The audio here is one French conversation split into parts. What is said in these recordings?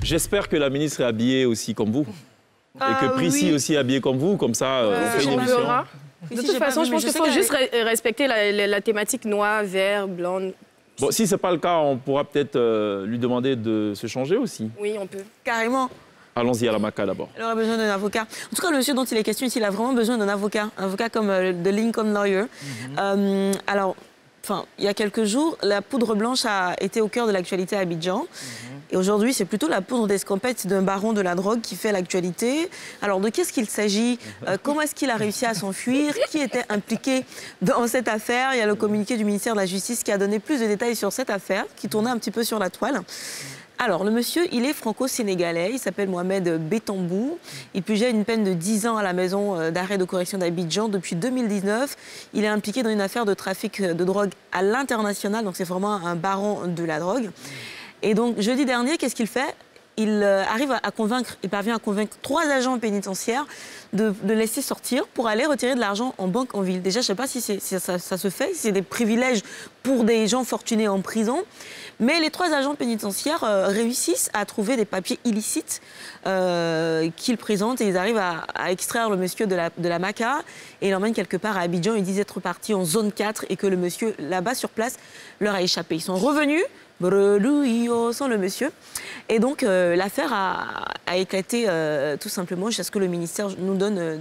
J'espère que la ministre est habillée aussi comme vous. Et que Prissy oui. aussi est habillée comme vous, comme ça, on fait une émission. De toute façon, je pense qu'il faut juste respecter la thématique noir, vert, blanc. Bon, si ce n'est pas le cas, on pourra peut-être lui demander de se changer aussi. Oui, on peut. Carrément. Allons-y à la Maca d'abord. Elle aurait besoin d'un avocat. En tout cas, le monsieur dont il est question ici, il a vraiment besoin d'un avocat. Un avocat comme The Lincoln Lawyer. Alors, il y a quelques jours, la poudre blanche a été au cœur de l'actualité à Abidjan. Et aujourd'hui, c'est plutôt la poudre d'escampette d'un baron de la drogue qui fait l'actualité. Alors, de qu'est-ce qu'il s'agit? Comment est-ce qu'il a réussi à s'enfuir? Qui était impliqué dans cette affaire? Il y a le communiqué du ministère de la Justice qui a donné plus de détails sur cette affaire, qui tournait un petit peu sur la toile. Alors, le monsieur, il est franco-sénégalais, il s'appelle Mohamed Betambou. Il purgeait une peine de 10 ans à la maison d'arrêt de correction d'Abidjan depuis 2019. Il est impliqué dans une affaire de trafic de drogue à l'international, donc c'est vraiment un baron de la drogue. Et donc, jeudi dernier, qu'est-ce qu'il fait? Il parvient à convaincre 3 agents pénitentiaires de laisser sortir pour aller retirer de l'argent en banque en ville. Déjà, je ne sais pas si ça se fait, si c'est des privilèges pour des gens fortunés en prison. Mais les 3 agents pénitentiaires réussissent à trouver des papiers illicites qu'ils présentent et ils arrivent à extraire le monsieur de la Maca et l'emmènent quelque part à Abidjan. Ils disent être partis en zone 4 et que le monsieur, là-bas sur place, leur a échappé. Ils sont revenus sans le monsieur. Et donc, l'affaire a éclaté tout simplement jusqu'à ce que le ministère nous donne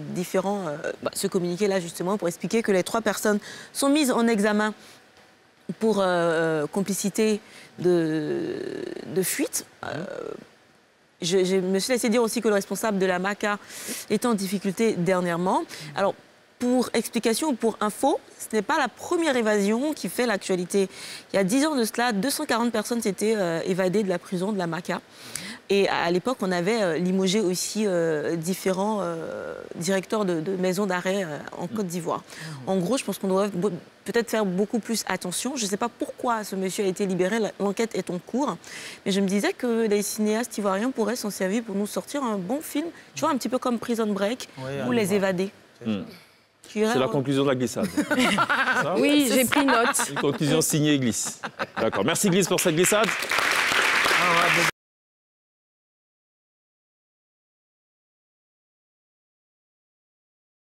ce communiqué-là, justement, pour expliquer que les 3 personnes sont mises en examen pour complicité de fuite. Je me suis laissé dire aussi que le responsable de la Maca était en difficulté dernièrement. Alors, pour explication ou pour info, ce n'est pas la première évasion qui fait l'actualité. Il y a 10 ans de cela, 240 personnes s'étaient évadées de la prison de la Maca. Et à l'époque, on avait limogé aussi différents directeurs de maisons d'arrêt en Côte d'Ivoire. En gros, je pense qu'on devrait peut-être faire beaucoup plus attention. Je ne sais pas pourquoi ce monsieur a été libéré, l'enquête est en cours. Mais je me disais que les cinéastes ivoiriens pourraient s'en servir pour nous sortir un bon film, tu vois, un petit peu comme Prison Break ou Les Évadés. C'est la conclusion de la glissade. Oui, j'ai pris note. Une conclusion signée Glisse. D'accord. Merci Glisse pour cette glissade.